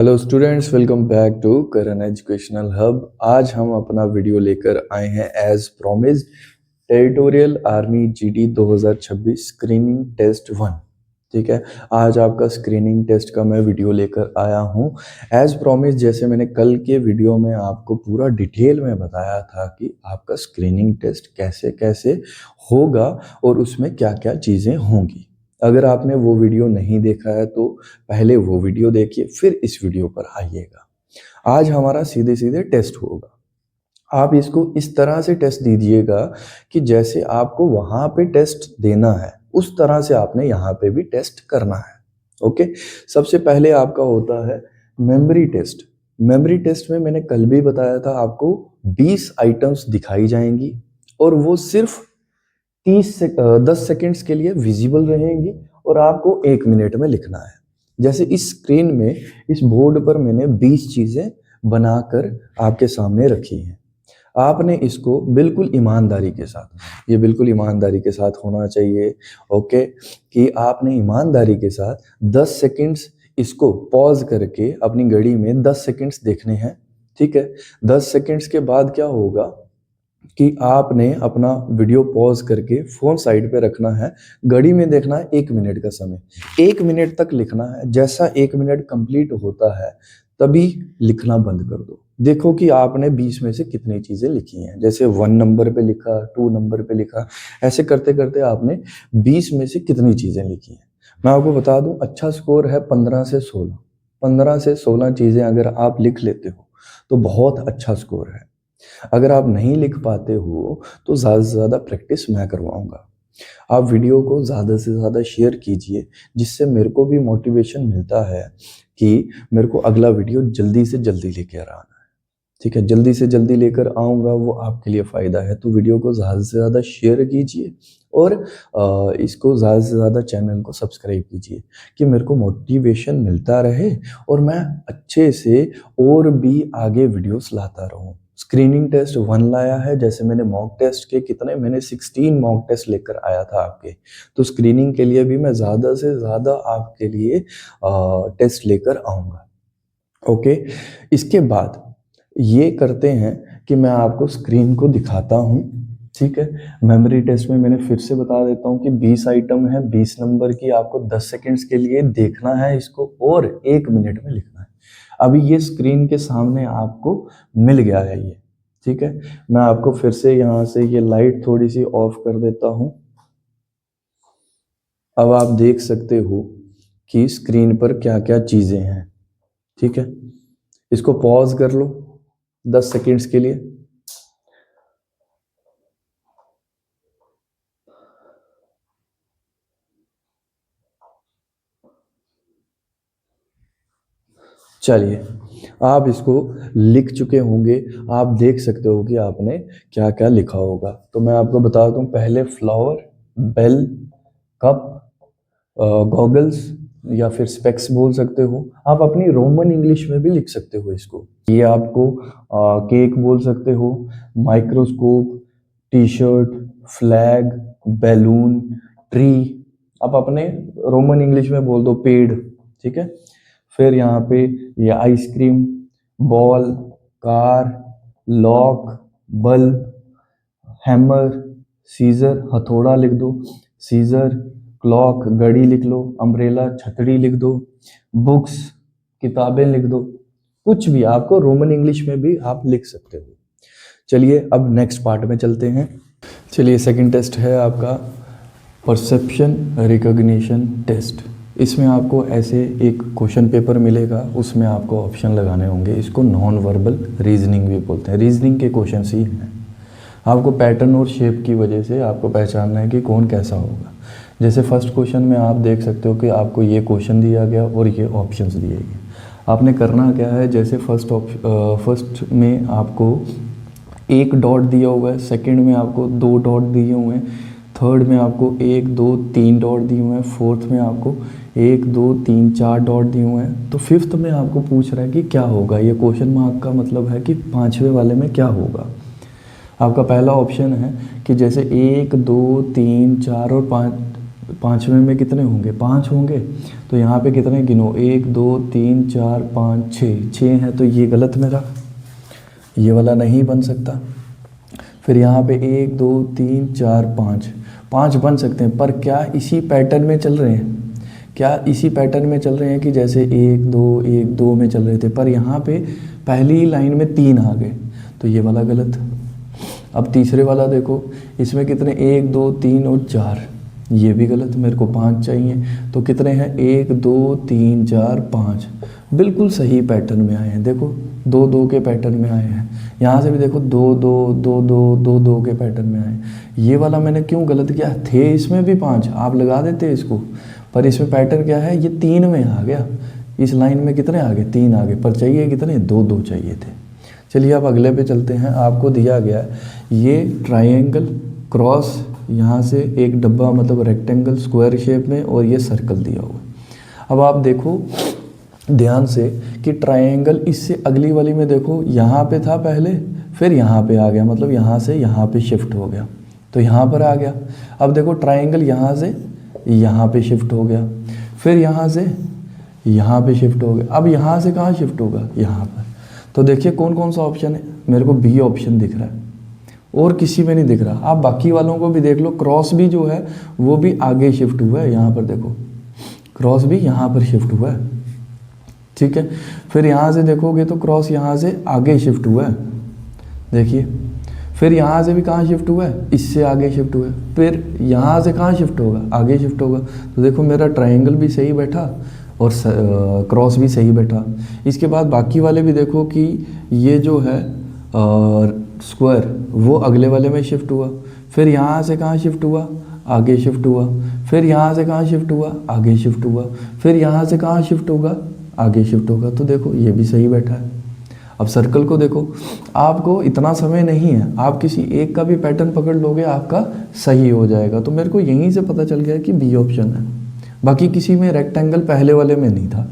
Hello students, welcome back to Karan educational hub. आज हम अपना वीडियो लेकर आए हैं as promised territorial army GD 2026 screening test 1। ठीक है, आज आपका स्क्रीनिंग टेस्ट का मैं वीडियो लेकर आया हूं एज प्रॉमिस। जैसे मैंने कल के वीडियो में आपको पूरा डिटेल में बताया था कि आपका स्क्रीनिंग टेस्ट कैसे कैसे होगा और उसमें क्या क्या चीज़ें होंगी। अगर आपने वो वीडियो नहीं देखा है तो पहले वो वीडियो देखिए, फिर इस वीडियो पर आइएगा। आज हमारा सीधे सीधे टेस्ट होगा। आप इसको इस तरह से टेस्ट दीजिएगा कि जैसे आपको वहां पे टेस्ट देना है उस तरह से आपने यहाँ पे भी टेस्ट करना है। ओके, सबसे पहले आपका होता है मेमोरी टेस्ट। मेमोरी टेस्ट में मैंने कल भी बताया था, आपको 20 आइटम्स दिखाई जाएंगी और वो सिर्फ 10 सेकेंड्स के लिए विजिबल रहेंगी और आपको 1 मिनट में लिखना है। जैसे इस स्क्रीन में, इस बोर्ड पर मैंने 20 चीज़ें बनाकर आपके सामने रखी हैं। आपने इसको बिल्कुल ईमानदारी के साथ, ये बिल्कुल ईमानदारी के साथ होना चाहिए। ओके, कि आपने ईमानदारी के साथ 10 सेकेंड्स इसको पॉज करके अपनी घड़ी में 10 सेकेंड्स देखने हैं। ठीक है, 10 सेकेंड्स के बाद क्या होगा कि आपने अपना वीडियो पॉज करके फ़ोन साइड पे रखना है, घड़ी में देखना है 1 मिनट का समय, 1 मिनट तक लिखना है। जैसा 1 मिनट कंप्लीट होता है तभी लिखना बंद कर दो। देखो कि आपने 20 में से कितनी चीज़ें लिखी हैं। जैसे 1 नंबर पे लिखा, 2 नंबर पे लिखा, ऐसे करते करते आपने 20 में से कितनी चीज़ें लिखी हैं। मैं आपको बता दूं, अच्छा स्कोर है 15 से 16। 15 से 16 चीज़ें अगर आप लिख लेते हो तो बहुत अच्छा स्कोर है। अगर आप नहीं लिख पाते हो तो ज़्यादा से ज़्यादा प्रैक्टिस मैं करवाऊँगा। आप वीडियो को ज़्यादा से ज़्यादा शेयर कीजिए, जिससे मेरे को भी मोटिवेशन मिलता है कि मेरे को अगला वीडियो जल्दी से जल्दी लेकर आना है। ठीक है, जल्दी से जल्दी लेकर आऊँगा, वो आपके लिए फ़ायदा है। तो वीडियो को ज़्यादा से ज़्यादा शेयर कीजिए और इसको ज़्यादा से ज़्यादा चैनल को सब्सक्राइब कीजिए कि मेरे को मोटिवेशन मिलता रहे और मैं अच्छे से और भी आगे वीडियोस लाता रहूँ। स्क्रीनिंग टेस्ट 1 लाया है, जैसे मैंने मॉक टेस्ट के कितने, मैंने 16 मॉक टेस्ट लेकर आया था आपके। तो स्क्रीनिंग के लिए भी मैं ज़्यादा से ज़्यादा आपके लिए टेस्ट लेकर आऊँगा। ओके, इसके बाद ये करते हैं कि मैं आपको स्क्रीन को दिखाता हूँ। ठीक है, मेमोरी टेस्ट में मैंने फिर से बता देता हूँ कि 20 आइटम है, 20 नंबर की, आपको 10 सेकेंड्स के लिए देखना है इसको और 1 मिनट में लिखना है। अभी ये स्क्रीन के सामने आपको मिल गया है ये। ठीक है, मैं आपको फिर से यहाँ से ये लाइट थोड़ी सी ऑफ कर देता हूँ। अब आप देख सकते हो कि स्क्रीन पर क्या क्या चीज़ें हैं। ठीक है, इसको पॉज कर लो 10 सेकेंड्स के लिए। चलिए, आप इसको लिख चुके होंगे, आप देख सकते हो कि आपने क्या क्या लिखा होगा। तो मैं आपको बता दूं, पहले फ्लावर, बेल, कप, गॉगल्स या फिर स्पेक्स बोल सकते हो। आप अपनी रोमन इंग्लिश में भी लिख सकते हो इसको। ये आपको केक बोल सकते हो, microscope, T shirt, flag, balloon, tree. आप अपने रोमन इंग्लिश में बोल दो पेड़। ठीक है, फिर यहाँ पे ये ice cream, ball, car, lock, bulb, hammer, scissor, हथौड़ा लिख दो, सीजर, क्लॉक, घड़ी लिख लो, अम्ब्रेला, छतरी लिख दो, बुक्स, किताबें लिख दो। कुछ भी आपको रोमन इंग्लिश में भी आप लिख सकते हो। चलिए अब नेक्स्ट पार्ट में चलते हैं। चलिए, सेकंड टेस्ट है आपका परसेप्शन रिकॉग्निशन टेस्ट। इसमें आपको ऐसे एक क्वेश्चन पेपर मिलेगा, उसमें आपको ऑप्शन लगाने होंगे। इसको नॉन वर्बल रीजनिंग भी बोलते हैं, रीजनिंग के क्वेश्चन ही हैं। आपको पैटर्न और शेप की वजह से आपको पहचानना है कि कौन कैसा होगा। जैसे फर्स्ट क्वेश्चन में आप देख सकते हो कि आपको ये क्वेश्चन दिया गया और ये ऑप्शंस दिए गए। आपने करना क्या है, जैसे फर्स्ट में आपको 1 डॉट दिया हुआ है, सेकंड में आपको 2 डॉट दिए हुए हैं, थर्ड में आपको 1 2 3 डॉट दिए हुए हैं, फोर्थ में आपको 1 2 3 4 डॉट दिए हुए हैं। तो फिफ्थ में आपको पूछ रहा है कि क्या होगा। ये क्वेश्चन मार्क का मतलब है कि 5वें वाले में क्या होगा। आपका पहला ऑप्शन है कि जैसे 1 2 3 4 और 5 पाँचवें में कितने होंगे, 5 होंगे। तो यहाँ पे कितने गिनो, 1 2 3 4 5 6 है, तो ये गलत मेरा, ये वाला नहीं बन सकता। फिर यहाँ पे 1 2 3 4 5 बन सकते हैं, पर क्या इसी पैटर्न में चल रहे हैं, क्या इसी पैटर्न में चल रहे हैं कि जैसे 1 2 1 2 में चल रहे थे, पर यहाँ पे पहली लाइन में 3 आ गए, तो ये वाला गलत। अब तीसरे वाला देखो, इसमें कितने 1 2 3 और 4, ये भी गलत, मेरे को 5 चाहिए। तो कितने हैं 1 2 3 4 5, बिल्कुल सही पैटर्न में आए हैं। देखो 2 2 के पैटर्न में आए हैं, यहाँ से भी देखो 2 2 2 2 2 2 के पैटर्न में आए। ये वाला मैंने क्यों गलत किया, थे इसमें भी 5, आप लगा देते इसको, पर इसमें पैटर्न क्या है, ये 3 में आ गया। इस लाइन में कितने आ गए, 3 आ गए, पर चाहिए कितने, 2 2 चाहिए थे। चलिए अब अगले पे चलते हैं। आपको दिया गया है ये ट्रायंगल क्रॉस, यहाँ से एक डब्बा मतलब रेक्टेंगल स्क्वायर शेप में, और ये सर्कल दिया हुआ। अब आप देखो ध्यान से कि ट्रायंगल इससे अगली वाली में देखो, यहाँ पे था पहले, फिर यहाँ पे आ गया, मतलब यहाँ से यहाँ पे शिफ्ट हो गया, तो यहाँ पर आ गया। अब देखो ट्रायंगल यहाँ से यहाँ पे शिफ्ट हो गया, फिर यहाँ से यहाँ पे शिफ्ट हो गया। अब यहाँ से कहाँ शिफ्ट होगा, यहाँ पर। तो देखिए कौन कौन सा ऑप्शन है, मेरे को बी ऑप्शन दिख रहा है, और किसी में नहीं दिख रहा। आप बाकी वालों को भी देख लो, क्रॉस भी जो है वो भी आगे शिफ्ट हुआ है, यहाँ पर देखो क्रॉस भी यहाँ पर शिफ्ट हुआ है, ठीक है। फिर यहाँ से देखोगे तो क्रॉस यहाँ से आगे शिफ्ट हुआ है, देखिए। फिर यहाँ से भी कहाँ शिफ्ट हुआ है, इससे आगे शिफ्ट हुआ है। फिर यहाँ से कहाँ शिफ्ट होगा, आगे शिफ्ट होगा। तो देखो मेरा ट्रायंगल भी सही बैठा और क्रॉस भी सही बैठा। इसके बाद बाकी वाले भी देखो कि ये जो है स्क्वायर वो अगले वाले में शिफ्ट हुआ, फिर यहाँ से कहाँ शिफ्ट हुआ, आगे शिफ्ट हुआ। फिर यहाँ से कहाँ शिफ्ट हुआ, आगे शिफ्ट हुआ। फिर यहाँ से कहाँ शिफ्ट होगा, आगे शिफ्ट होगा। तो देखो ये भी सही बैठा है। अब सर्कल को देखो, आपको इतना समय नहीं है, आप किसी एक का भी पैटर्न पकड़ लोगे आपका सही हो जाएगा। तो मेरे को यहीं से पता चल गया कि बी ऑप्शन है, बाकी किसी में रेक्टेंगल पहले वाले में नहीं था।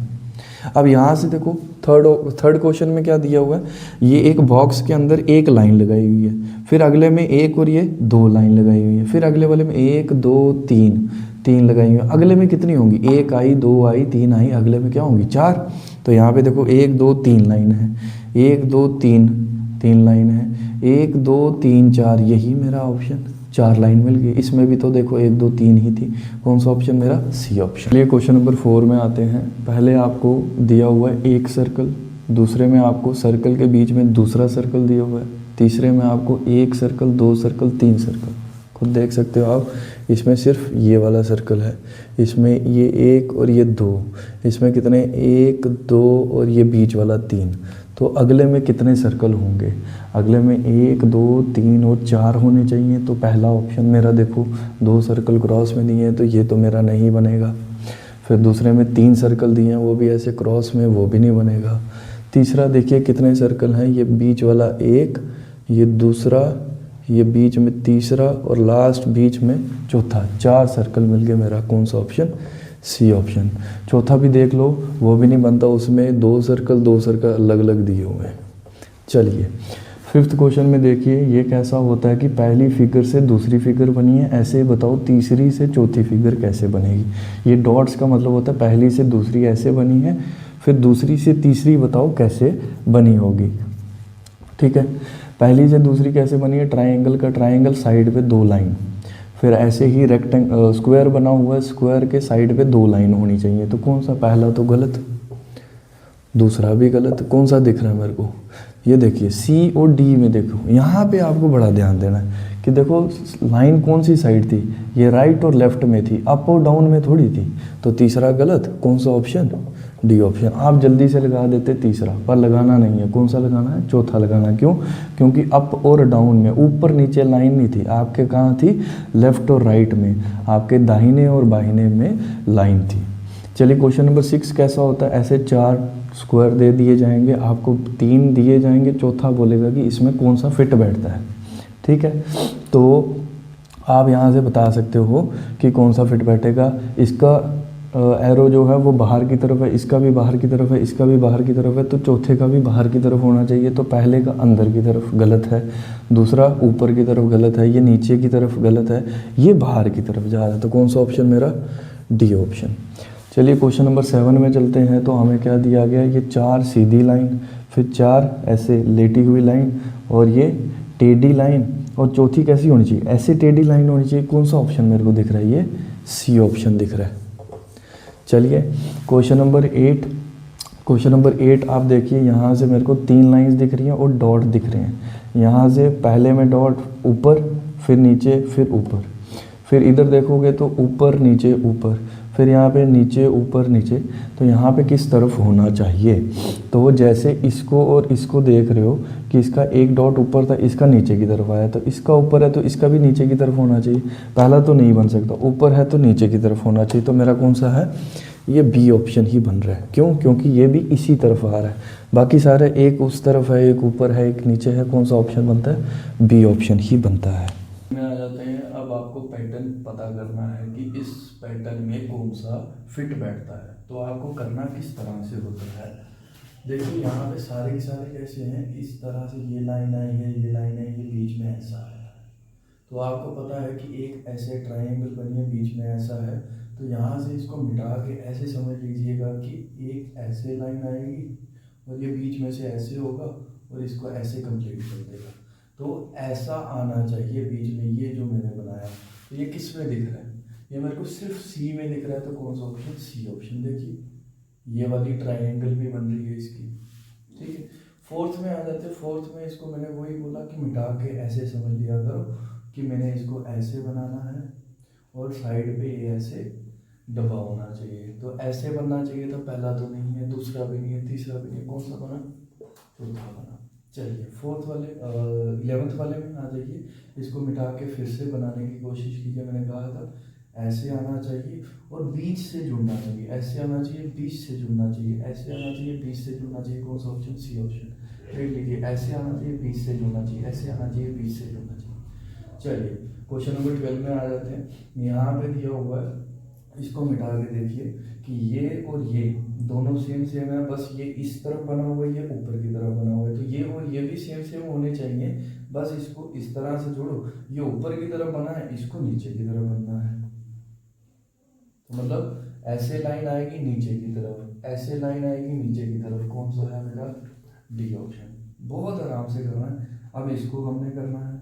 अब यहाँ से देखो थर्ड क्वेश्चन में क्या दिया हुआ है, ये एक बॉक्स के अंदर एक लाइन लगाई हुई है, फिर अगले में एक और ये 2 लाइन लगाई हुई है, फिर अगले वाले में 1 2 3 लगाई हुई है। अगले में कितनी होंगी, 1 आई 2 आई 3 आई, अगले में क्या होंगी 4। तो यहाँ पे देखो 1 2 3 लाइन है, 1 2 3 लाइन है, 1 2 3 4, यही मेरा ऑप्शन, 4 लाइन मिल गई। इसमें भी तो देखो 1 2 3 ही थी। कौन सा ऑप्शन मेरा, सी ऑप्शन। चलिए क्वेश्चन नंबर 4 में आते हैं। पहले आपको दिया हुआ है एक सर्कल, दूसरे में आपको सर्कल के बीच में दूसरा सर्कल दिया हुआ है, तीसरे में आपको एक सर्कल 2 सर्कल 3 सर्कल। खुद देख सकते हो आप, इसमें सिर्फ ये वाला सर्कल है, इसमें ये 1 और ये 2, इसमें कितने 1 2 और ये बीच वाला 3। तो अगले में कितने सर्कल होंगे, अगले में 1 2 3 और 4 होने चाहिए। तो पहला ऑप्शन मेरा देखो 2 सर्कल क्रॉस में दिए हैं, तो ये तो मेरा नहीं बनेगा। फिर दूसरे में 3 सर्कल दिए हैं, वो भी ऐसे क्रॉस में, वो भी नहीं बनेगा। तीसरा देखिए कितने सर्कल हैं, ये बीच वाला 1, ये दूसरा, ये बीच में तीसरा और लास्ट बीच में चौथा। 4 सर्कल मिल गए मेरा। कौन सा ऑप्शन, सी ऑप्शन। चौथा भी देख लो, वो भी नहीं बनता, उसमें 2 सर्कल अलग अलग दिए हुए हैं। चलिए 5th क्वेश्चन में देखिए, ये कैसा होता है कि पहली फिगर से दूसरी फिगर बनी है, ऐसे बताओ तीसरी से चौथी फिगर कैसे बनेगी। ये डॉट्स का मतलब होता है पहली से दूसरी ऐसे बनी है, फिर दूसरी से तीसरी बताओ कैसे बनी होगी। ठीक है, पहली से दूसरी कैसे बनी है, ट्रायंगल का ट्रायंगल साइड पे 2 लाइन, फिर ऐसे ही स्क्वायर बना हुआ है, स्क्वायर के साइड पे 2 लाइन होनी चाहिए। तो कौन सा, पहला तो गलत, दूसरा भी गलत। कौन सा दिख रहा है मेरे को, ये देखिए सी और डी में देखो, यहाँ पे आपको बड़ा ध्यान देना है कि देखो लाइन कौन सी साइड थी, ये राइट और लेफ्ट में थी, अप और डाउन में थोड़ी थी। तो तीसरा गलत। कौन सा ऑप्शन, डी ऑप्शन। आप जल्दी से लगा देते तीसरा, पर लगाना नहीं है। कौन सा लगाना है, चौथा लगाना है। क्यों, क्योंकि अप और डाउन में ऊपर नीचे लाइन नहीं थी, आपके कहाँ थी, लेफ्ट और राइट में, आपके दाहिने और बाहिने में लाइन थी। चलिए क्वेश्चन नंबर 6 कैसा होता है, ऐसे 4 स्क्वायर दे दिए जाएंगे, आपको 3 दिए जाएंगे, चौथा बोलेगा कि इसमें कौन सा फिट बैठता है। ठीक है, तो आप यहाँ से बता सकते हो कि कौन सा फिट बैठेगा। इसका एरो जो है वो बाहर की तरफ है, इसका भी बाहर की तरफ है, इसका भी बाहर की तरफ है, तो चौथे का भी बाहर की तरफ होना चाहिए। तो पहले का अंदर की तरफ गलत है, दूसरा ऊपर की तरफ गलत है, ये नीचे की तरफ गलत है, ये बाहर की तरफ जा रहा है। तो कौन सा ऑप्शन मेरा? D option. चलिए क्वेश्चन नंबर 7 में चलते हैं। तो हमें क्या दिया गया? ये 4 सीधी लाइन, फिर 4 ऐसे लेटी हुई लाइन, और ये टेढ़ी लाइन, और चौथी कैसी होनी चाहिए? ऐसे टेढ़ी लाइन होनी चाहिए। कौन सा ऑप्शन मेरे को दिख रहा है? ये सी ऑप्शन दिख रहा है। चलिए क्वेश्चन नंबर 8। क्वेश्चन नंबर 8 आप देखिए, यहाँ से मेरे को 3 लाइंस दिख रही हैं और डॉट दिख रहे हैं। यहाँ से पहले में डॉट ऊपर, फिर नीचे, फिर ऊपर, फिर इधर देखोगे तो ऊपर नीचे ऊपर, फिर यहाँ पे नीचे ऊपर नीचे। तो यहाँ पे किस तरफ होना चाहिए? तो जैसे इसको और इसको देख रहे हो कि इसका एक डॉट ऊपर था, इसका नीचे की तरफ आया, तो इसका ऊपर है तो इसका भी नीचे की तरफ होना चाहिए। पहला तो नहीं बन सकता, ऊपर है तो नीचे की तरफ होना चाहिए। तो मेरा कौन सा है? ये बी ऑप्शन ही बन रहा है। क्यों? क्योंकि ये भी इसी तरफ आ रहा है, बाकी सारे एक उस तरफ है, एक ऊपर है, एक नीचे है। कौन सा ऑप्शन बनता है? बी ऑप्शन ही बनता है। में आ जाते हैं। अब आपको पैटर्न पता करना है कि इस पैटर्न में कौन सा फिट बैठता है। तो आपको करना किस तरह से होता है? देखिए यहाँ पे सारे के सारे कैसे हैं, इस तरह से ये लाइन आई है, ये लाइन है, ये बीच में ऐसा है। तो आपको पता है कि एक ऐसे ट्रायंगल बनी है, बीच में ऐसा है। तो यहाँ से इसको मिटा के ऐसे समझ लीजिएगा कि एक ऐसे लाइन आएगी और ये बीच में से ऐसे होगा और इसको ऐसे कंप्लीट कर देगा। तो ऐसा आना चाहिए बीच में, ये जो मैंने बनाया। तो ये किस में दिख रहा है? ये मेरे को सिर्फ सी में दिख रहा है। तो कौन सा ऑप्शन? C option. देखिए ये वाली ट्रायंगल भी बन रही है इसकी, ठीक है। फोर्थ में आ जाते हैं। फोर्थ में इसको मैंने वही बोला कि मिटा के ऐसे समझ लिया करो कि मैंने इसको ऐसे बनाना है और साइड पे ये ऐसे दबा होना चाहिए। तो ऐसे बनना चाहिए। तो पहला तो नहीं है, दूसरा भी नहीं है, तीसरा भी नहीं है। कौन सा बना? चौथा बना। चलिए फोर्थ वाले 11th वाले में आ जाइए। इसको मिटा के फिर से बनाने की कोशिश कीजिए। मैंने कहा था ऐसे आना चाहिए और बीच से जुड़ना चाहिए, ऐसे आना चाहिए, बीच से जुड़ना चाहिए, ऐसे आना चाहिए, बीच से जुड़ना चाहिए। कौन सा ऑप्शन? C option. देख लीजिए, ऐसे आना चाहिए, बीच से जुड़ना चाहिए, ऐसे आना चाहिए, बीच से जुड़ना चाहिए। चलिए क्वेश्चन नंबर 12 में आ जाते हैं। यहाँ पे दिया हुआ है, इसको मिटा के देखिए कि ये और ये दोनों सेम सेम है, बस ये इस तरफ बना हुआ है, ये ऊपर की तरफ बना हुआ है। तो ये और ये भी सेम सेम होने चाहिए, बस इसको इस तरह से जोड़ो। ये ऊपर की तरफ बना है, इसको नीचे की तरफ बनना है। तो मतलब ऐसे लाइन आएगी नीचे की तरफ, ऐसे लाइन आएगी नीचे की तरफ। कौन सा है मेरा? D option. बहुत आराम से करना है। अब इसको हमने करना है।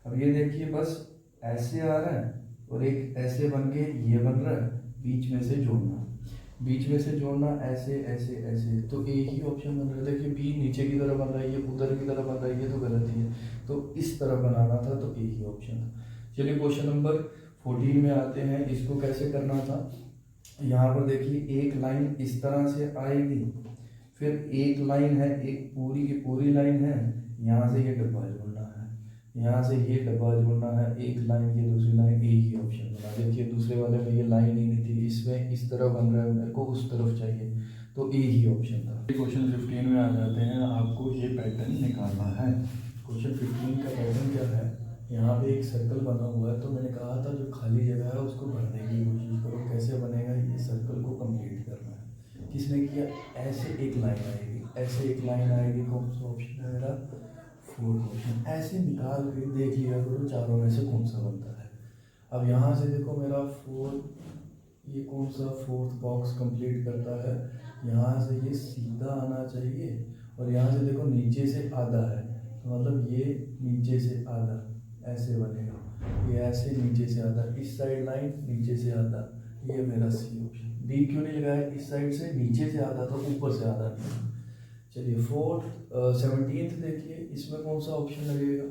अब ये देखिए, बस ऐसे आ रहा है और एक ऐसे बन के ये बन रहा है, बीच में से जोड़ना, बीच में से जोड़ना, ऐसे ऐसे ऐसे। तो एक ही ऑप्शन बन रहा है। देखिए बी नीचे की तरफ बन रहा है, ये उधर की तरफ बन रहा है, ये तो गलत ही है। तो इस तरफ बनाना था, तो एक ही ऑप्शन था। चलिए क्वेश्चन नंबर 14 में आते हैं। इसको कैसे करना था? यहाँ पर देखिए एक लाइन इस तरह से आएगी, फिर एक लाइन है, एक पूरी की पूरी लाइन है, यहाँ से ये डब्बा जोड़ना है, यहाँ से ये डब्बा जोड़ना है, एक लाइन, ये दूसरी लाइन, एक ही ऑप्शन बना। देखिए दूसरे वाले में ये लाइन ही नहीं थी, इसमें इस तरफ बन रहा है, मेरे को उस तरफ चाहिए, तो एक ही ऑप्शन था। क्वेश्चन 15 में आ जाते हैं। आपको ये पैटर्न निकालना है। क्वेश्चन 15 का पैटर्न क्या है? यहाँ पे एक सर्कल बना हुआ है। तो मैंने कहा था जो खाली जगह है उसको भरने की कोशिश करो। कैसे बनेगा? ये सर्कल को कंप्लीट करना है। किसने किया? ऐसे एक लाइन आएगी, ऐसे एक लाइन आएगी। कौन सा ऑप्शन है मेरा? Fourth option. ऐसे निकाल के देख लिया करो चारों में से कौन सा बनता है। अब यहाँ से देखो मेरा फोर्थ, ये कौन सा फोर्थ बॉक्स कंप्लीट करता है? यहाँ से ये सीधा आना चाहिए और यहाँ से देखो नीचे से आधा है, तो मतलब ये नीचे से आधा ऐसे बनेगा, ये ऐसे नीचे से आधा, इस साइड लाइन नीचे से आधा, ये मेरा सी ऑप्शन। डी क्यों नहीं लगाया? इस साइड से नीचे से आधा तो ऊपर से आधा नहीं। चलिए 17th देखिए, इसमें कौन सा ऑप्शन लगेगा?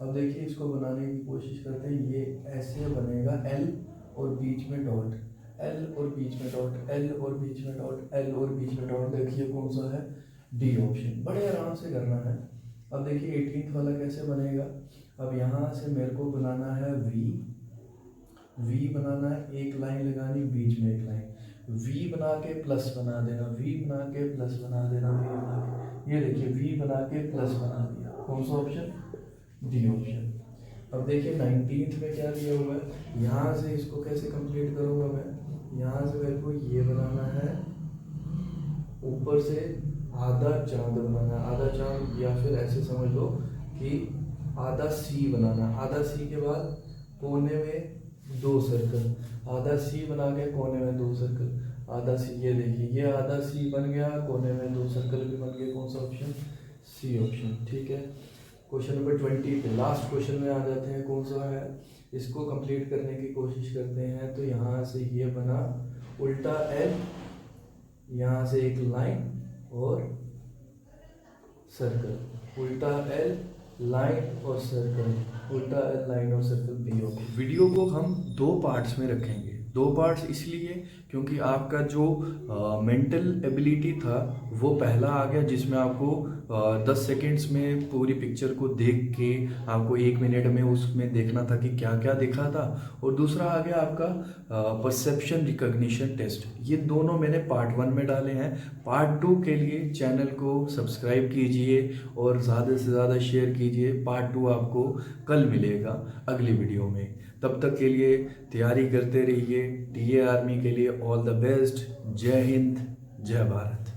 अब देखिए इसको बनाने की कोशिश करते हैं। ये ऐसे बनेगा, एल और बीच में डॉट, एल और बीच में डॉट, एल और बीच में डॉट, एल और बीच में डॉट। देखिए कौन सा है? D option. बड़े आराम से करना है। अब देखिए 18th वाला कैसे बनेगा? अब यहाँ से मेरे को बनाना है वी, वी बनाना है, एक लाइन लगानी, बीच में एक लाइन, वी बना के प्लस बना देना, वी बना के प्लस बना देना, वी बना के, ये देखिए वी बना के प्लस बना दिया। कौन सा ऑप्शन? D option. अब देखिए 19th में क्या दिया हुआ है? यहाँ से इसको कैसे कंप्लीट करूँगा मैं? यहाँ से मेरे को ये बनाना है, ऊपर से आधा चांद बनाना है, आधा चांद, या फिर ऐसे समझ लो कि आधा सी बनाना है। आधा सी के बाद कोने में 2 सर्कल, आधा सी बना के कोने में 2 सर्कल, आधा सी, ये देखिए ये आधा सी बन गया, कोने में 2 सर्कल भी बन गए। कौन सा ऑप्शन? सी ऑप्शन, ठीक है। क्वेश्चन नंबर 20 पे लास्ट क्वेश्चन में आ जाते हैं। कौन सा है? इसको कंप्लीट करने की कोशिश करते हैं। तो यहाँ से ये बना उल्टा एल, यहाँ से एक लाइन और सर्कल, उल्टा एल लाइन और सर्कल, उल्टा एल लाइन और सर्कल, बी ओके। वीडियो को हम 2 पार्ट्स में रखेंगे। 2 पार्ट्स इसलिए क्योंकि आपका जो मेंटल एबिलिटी था वो पहला आ गया, जिसमें आपको 10 सेकेंड्स में पूरी पिक्चर को देख के आपको 1 मिनट में उसमें देखना था कि क्या क्या देखा था, और दूसरा आ गया आपका परसेप्शन रिकॉग्निशन टेस्ट। ये दोनों मैंने पार्ट 1 में डाले हैं। पार्ट 2 के लिए चैनल को सब्सक्राइब कीजिए और ज़्यादा से ज़्यादा शेयर कीजिए। पार्ट 2 आपको कल मिलेगा अगली वीडियो में। तब तक के लिए तैयारी करते रहिए। टीए आर्मी के लिए ऑल द बेस्ट। जय हिंद, जय भारत।